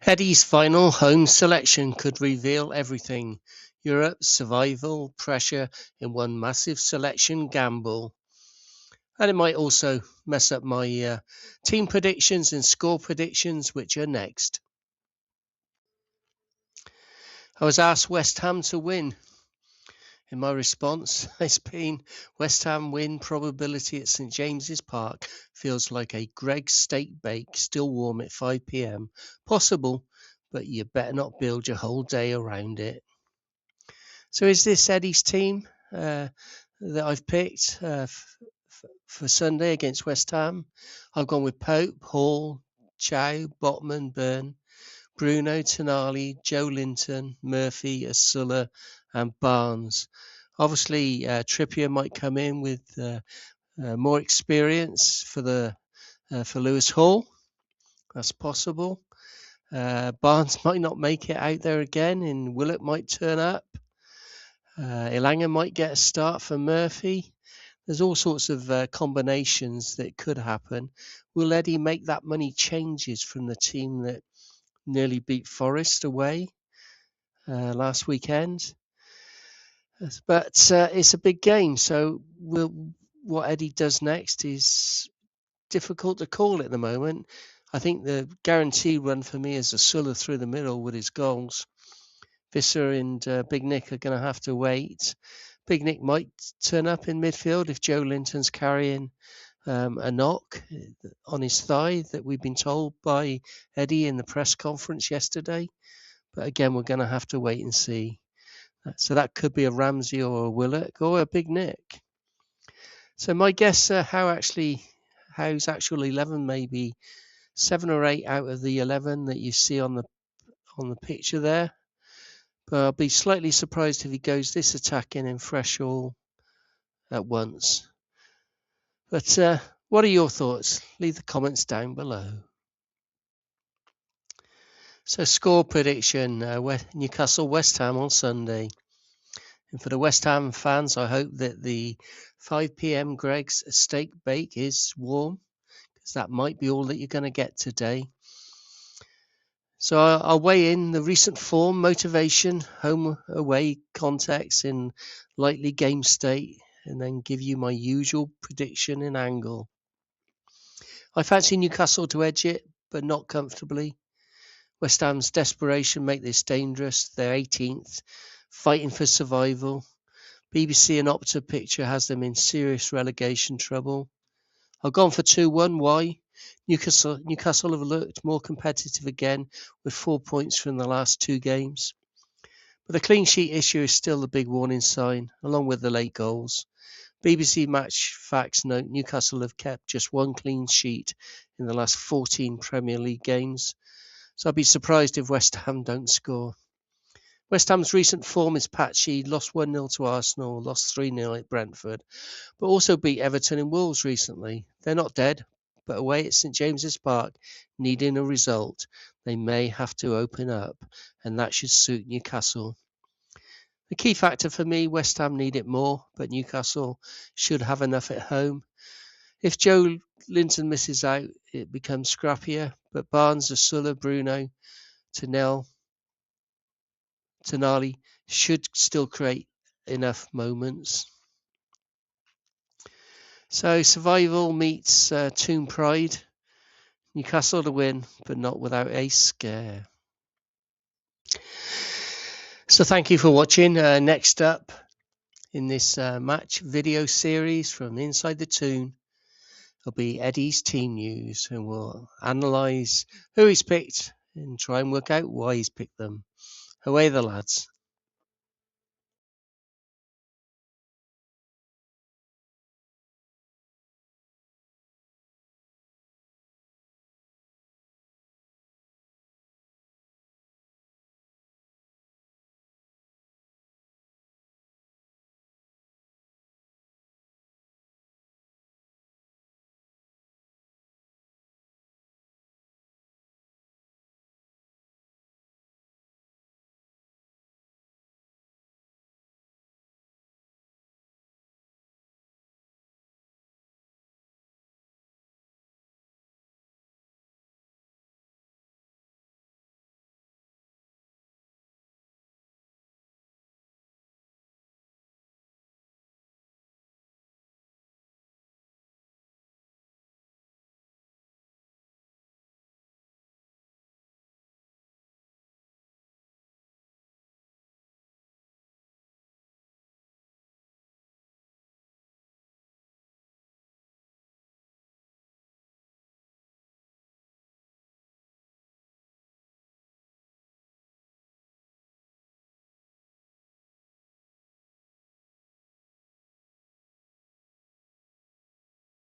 Eddie's final home selection could reveal everything. Europe's survival pressure in one massive selection gamble. And it might also mess up my team predictions and score predictions, which are next. I was asked West Ham to win. In my response, has been West Ham win probability at St James's Park feels like a Greggs steak bake, still warm at 5 p.m. Possible, but you better not build your whole day around it. So is this Eddie's team that I've picked for Sunday against West Ham? I've gone with Pope, Hall, Howe, Botman, Byrne, Bruno, Tonali, Joe Linton, Murphy, Asula, and Barnes. Obviously, Trippier might come in with more experience for Lewis Hall. That's possible. Barnes might not make it out there again, and Willett might turn up. Elanga might get a start for Murphy. There's all sorts of combinations that could happen. Will Eddie make that many changes from the team that nearly beat Forest away last weekend? But it's a big game, so what Eddie does next is difficult to call at the moment. I think the guarantee run for me is Asula through the middle with his goals. Visser and Big Nick are going to have to wait. Big Nick might turn up in midfield if Joe Linton's carrying a knock on his thigh that we've been told by Eddie in the press conference yesterday. But again, we're going to have to wait and see. So that could be a Ramsey or a Willock or a Big Nick. So my guess, Howe's actual 11 may be 7 or 8 out of the 11 that you see on the picture there. But I'll be slightly surprised if he goes this attacking and fresh all at once. But what are your thoughts? Leave the comments down below. So score prediction, Newcastle West Ham on Sunday. And for the West Ham fans, I hope that the 5 p.m. Greggs steak bake is warm, because that might be all that you're going to get today. So I'll weigh in the recent form, motivation, home away context in likely game state, and then give you my usual prediction and angle. I fancy Newcastle to edge it, but not comfortably. West Ham's desperation make this dangerous. They're 18th, fighting for survival. BBC and Opta picture has them in serious relegation trouble. I've gone for 2-1. Why? Newcastle have looked more competitive again with 4 points from the last 2 games. But the clean sheet issue is still the big warning sign, along with the late goals. BBC Match Facts note Newcastle have kept just 1 clean sheet in the last 14 Premier League games. So I'd be surprised if West Ham don't score. West Ham's recent form is patchy, lost 1-0 to Arsenal, lost 3-0 at Brentford, but also beat Everton and Wolves recently. They're not dead, but away at St James's Park, needing a result, they may have to open up, and that should suit Newcastle. The key factor for me, West Ham need it more, but Newcastle should have enough at home. If Joe Linton misses out, it becomes scrappier, but Barnes, Asula, Bruno, Tonali should still create enough moments. So survival meets Toon pride. Newcastle to win, but not without a scare. So thank you for watching. Next up in this match video series from Inside the Toon will be Eddie's team news, and we'll analyse who he's picked and try and work out why he's picked them. Away the lads.